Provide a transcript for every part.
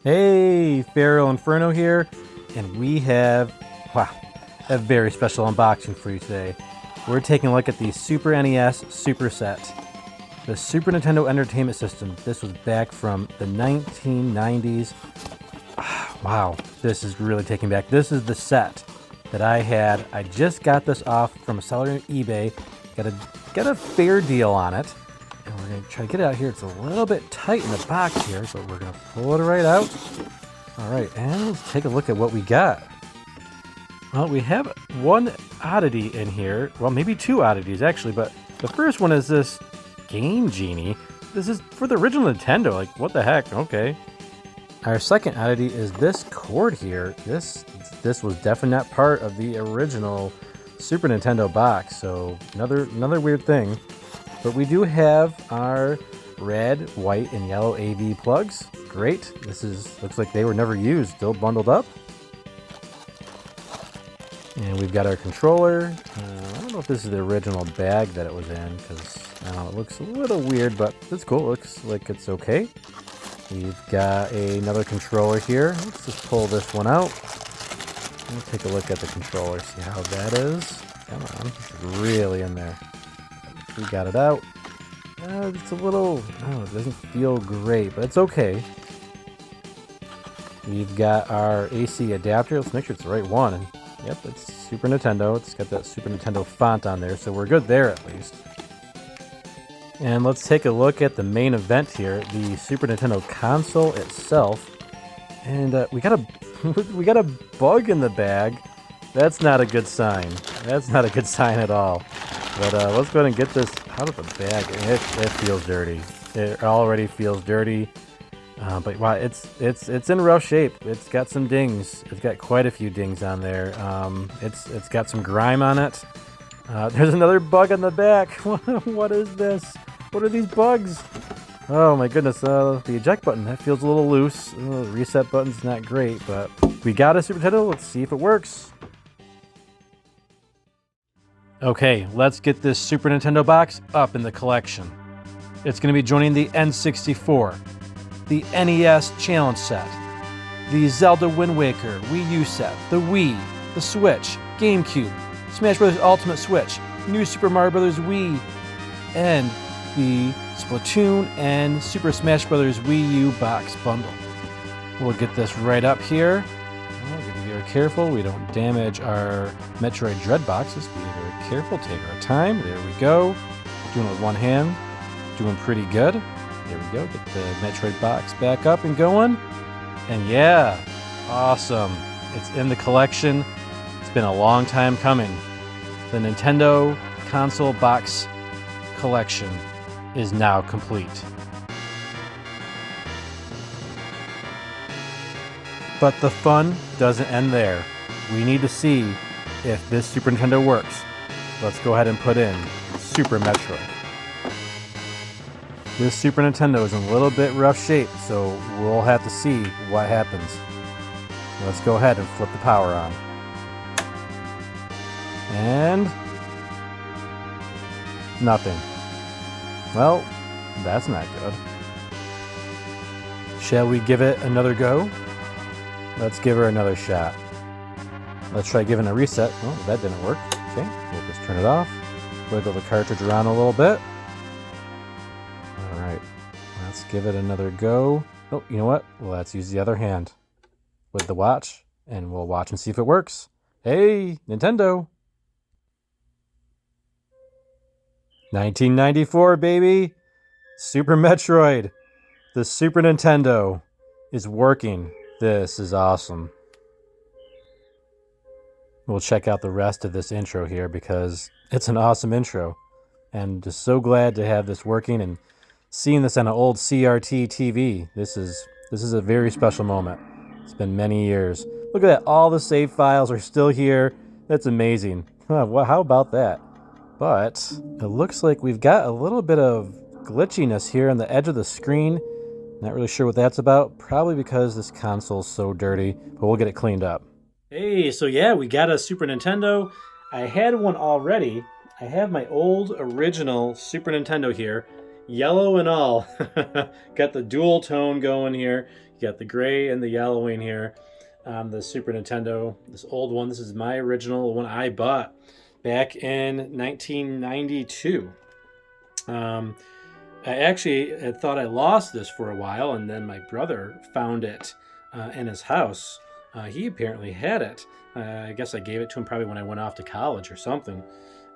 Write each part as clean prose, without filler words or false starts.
Hey, Pharaoh Inferno here, and we have, wow, a very special unboxing for you today. We're taking a look at the Super NES Super Set, the Super Nintendo Entertainment System. This was back from the 1990s. Wow, this is really taking back. This is the set that I had. I just got this off from a seller on eBay. Got a fair deal on it. And we're going to try to get it out here. It's a little bit tight in the box here, but we're going to pull it right out. All right, and let's take a look at what we got. Well, we have one oddity in here. Well, maybe two oddities, actually, but the first one is this Game Genie. This is for the original Nintendo. Like, what the heck? Okay. Our second oddity is this cord here. This was definitely not part of the original Super Nintendo box, so another weird thing. But we do have our red, white, and yellow AV plugs. Great. Looks like they were never used, still bundled up. And we've got our controller. I don't know if this is the original bag that it was in, because it looks a little weird, but it's cool. It looks like it's okay. We've got another controller here. Let's just pull this one out. We'll take a look at the controller, see how that is. Come on, it's really in there. We got it out. It's a little, it doesn't feel great, but it's okay. We've got our AC adapter. Let's make sure it's the right one. And yep, it's Super Nintendo. It's got that Super Nintendo font on there, so we're good there at least. And let's take a look at the main event here, the Super Nintendo console itself. And we got a bug in the bag. That's not a good sign. That's not a good sign at all. But let's go ahead and get this out of the bag. It feels dirty. It already feels dirty. But wow, it's in rough shape. It's got some dings. It's got quite a few dings on there. It's got some grime on it. There's another bug on the back. What is this? What are these bugs? Oh my goodness, the eject button, that feels a little loose. The reset button's not great, but we got a Super Nintendo. Let's see if it works. Okay, let's get this Super Nintendo box up in the collection. It's going to be joining the N64, the NES Challenge Set, the Zelda Wind Waker Wii U set, the Wii, the Switch, GameCube, Smash Bros. Ultimate Switch, New Super Mario Bros. Wii, and the Splatoon and Super Smash Bros. Wii U box bundle. We'll get this right up here. We're going to be very careful. We don't damage our Metroid Dread boxes. Be very careful. Take our time. There we go. Doing it with one hand. Doing pretty good. There we go. Get the Metroid box back up and going. And yeah, awesome. It's in the collection. It's been a long time coming. The Nintendo console box collection is now complete. But the fun doesn't end there. We need to see if this Super Nintendo works. Let's go ahead and put in Super Metroid. This Super Nintendo is in a little bit rough shape, so we'll have to see what happens. Let's go ahead and flip the power on. And nothing. Well, that's not good. Shall we give it another go? Let's give her another shot. Let's try giving a reset. Oh, that didn't work. Okay, we'll just turn it off. Wiggle the cartridge around a little bit. All right, let's give it another go. Oh, you know what? Let's use the other hand with the watch, and we'll watch and see if it works. Hey, Nintendo! 1994, baby! Super Metroid! The Super Nintendo is working. This is awesome. We'll check out the rest of this intro here because it's an awesome intro. And just so glad to have this working and seeing this on an old CRT TV. This is a very special moment. It's been many years. Look at that, all the save files are still here. That's amazing. How about that? But it looks like we've got a little bit of glitchiness here on the edge of the screen. Not really sure what that's about. Probably because this console's so dirty, but we'll get it cleaned up. Hey, so yeah, we got a Super Nintendo. I had one already. I have my old original Super Nintendo here. Yellow and all. Got the dual tone going here. You got the gray and the yellow in here on the Super Nintendo. This old one. This is my original one I bought back in 1992. I actually had thought I lost this for a while, and then my brother found it in his house. He apparently had it. I guess I gave it to him probably when I went off to college or something.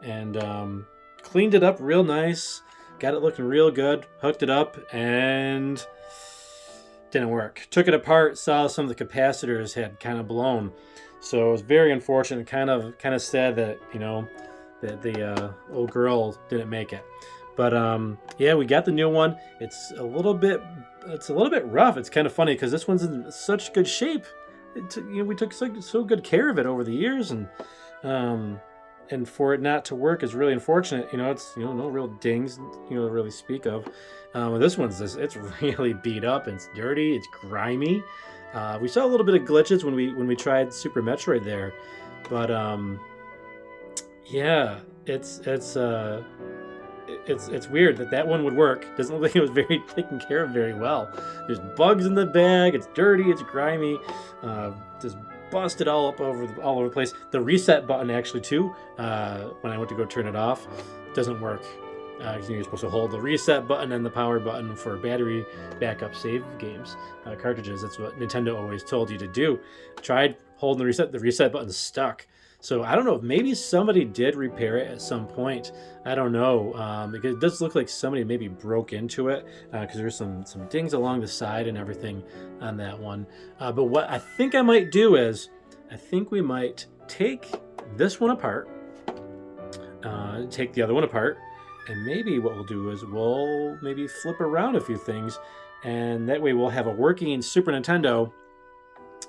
And cleaned it up real nice. Got it looking real good. Hooked it up, and didn't work. Took it apart, saw some of the capacitors had kind of blown. So it was very unfortunate, kind of sad that, that the old girl didn't make it. But yeah, we got the new one. It's a little bit rough. It's kind of funny because this one's in such good shape. We took so good care of it over the years, and for it not to work is really unfortunate. It's no real dings to really speak of. This one's it's really beat up. It's dirty. It's grimy. We saw a little bit of glitches when we tried Super Metroid there, but yeah, it's weird that one would work. Doesn't look like it was very taken care of very well. There's bugs in the bag. It's dirty. It's grimy. Just busted all over the place. The reset button actually too. When I went to go turn it off, doesn't work. You're supposed to hold the reset button and the power button for battery backup save games cartridges. That's what Nintendo always told you to do. Tried holding the reset button's stuck. So I don't know if maybe somebody did repair it at some point. I don't know, because it does look like somebody maybe broke into it, because there's some dings along the side and everything on that one. But what I think I might do is, I think we might take this one apart, take the other one apart, and maybe what we'll do is we'll maybe flip around a few things, and that way we'll have a working Super Nintendo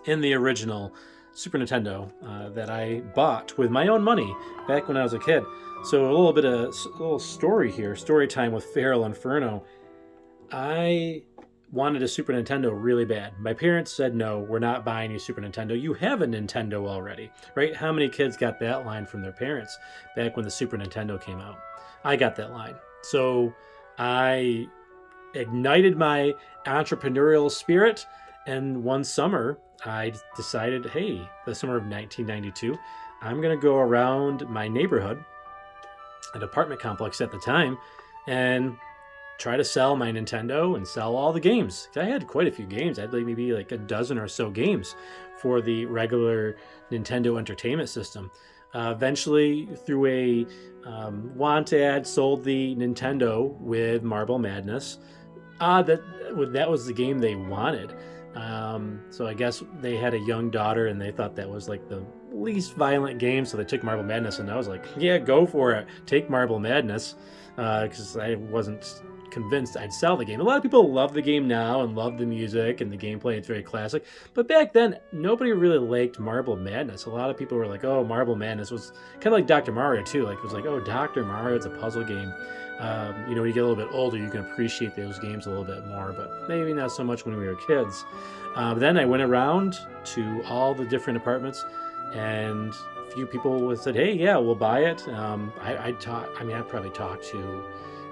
in the original Super Nintendo that I bought with my own money back when I was a kid. So a little story here, story time with Feral Inferno. I wanted a Super Nintendo really bad. My parents said, no, we're not buying you Super Nintendo. You have a Nintendo already, right? How many kids got that line from their parents back when the Super Nintendo came out? I got that line. So I ignited my entrepreneurial spirit, and one summer I decided, hey, the summer of 1992, I'm going to go around my neighborhood, an apartment complex at the time, and try to sell my Nintendo and sell all the games. I had quite a few games. I had maybe like a dozen or so games for the regular Nintendo Entertainment System. Eventually, through a want ad, sold the Nintendo with Marble Madness. That was the game they wanted. So I guess they had a young daughter and they thought that was like the least violent game, so they took Marble Madness, and I was like, yeah, go for it. Take Marble Madness, because I wasn't convinced I'd sell the game. A lot of people love the game now and love the music and the gameplay. It's very classic. But back then, nobody really liked Marble Madness. A lot of people were like, oh, Marble Madness was kind of like Dr. Mario, too. Like, it was like, oh, Dr. Mario, it's a puzzle game. When you get a little bit older, you can appreciate those games a little bit more, but maybe not so much when we were kids. Then I went around to all the different apartments, and a few people said, hey, yeah, we'll buy it. I probably talked to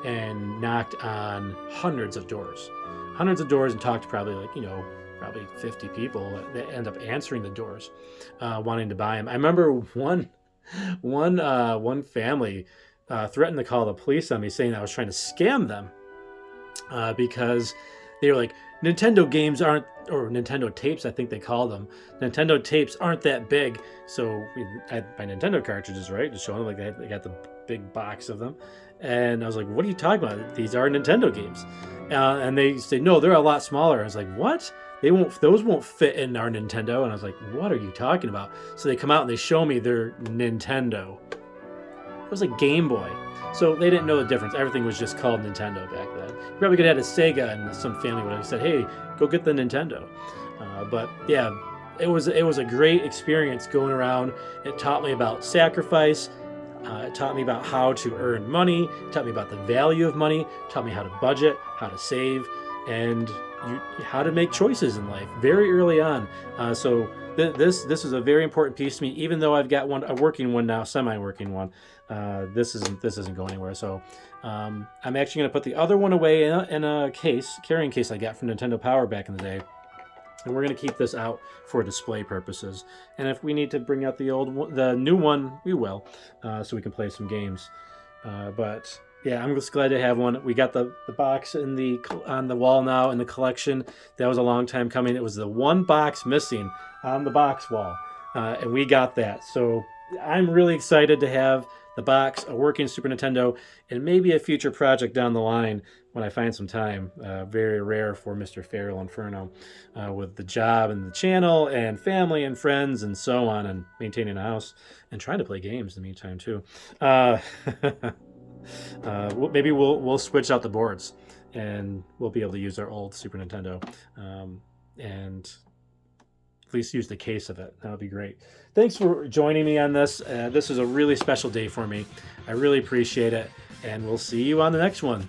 and knocked on hundreds of doors and talked to probably probably 50 people that end up answering the doors, wanting to buy them. I remember one family threatened to call the police on me, saying I was trying to scam them, because they were like, Nintendo games aren't, or Nintendo tapes, I think they call them. Nintendo tapes aren't that big. So I had my Nintendo cartridges, right? Just showing them, like they got the big box of them. And I was like, what are you talking about? These are Nintendo games. And they say, no, they're a lot smaller. I was like, what? Those won't fit in our Nintendo. And I was like, what are you talking about? So they come out and they show me their Nintendo. It was like Game Boy. So they didn't know the difference. Everything was just called Nintendo back then. You probably could have had a Sega, and some family would have said, hey, go get the Nintendo. But yeah, it was a great experience going around. It taught me about sacrifice. It taught me about how to earn money. It taught me about the value of money. It taught me how to budget, how to save, and how to make choices in life very early on. So this is a very important piece to me. Even though I've got a working one now, semi-working one, this isn't going anywhere. So I'm actually going to put the other one away in a carrying case I got from Nintendo Power back in the day. And we're going to keep this out for display purposes. And if we need to bring out the new one, we will, so we can play some games. But yeah, I'm just glad to have one. We got the box on the wall now in the collection. That was a long time coming. It was the one box missing on the box wall, and we got that. So I'm really excited to have the box, a working Super Nintendo, and maybe a future project down the line when I find some time. Very rare for Mr. Feral Inferno, with the job and the channel and family and friends and so on, and maintaining a house and trying to play games in the meantime too. Maybe we'll switch out the boards and we'll be able to use our old Super Nintendo, and at least use the case of it. That would be great. Thanks for joining me on this. This is a really special day for me. I really appreciate it, and we'll see you on the next one.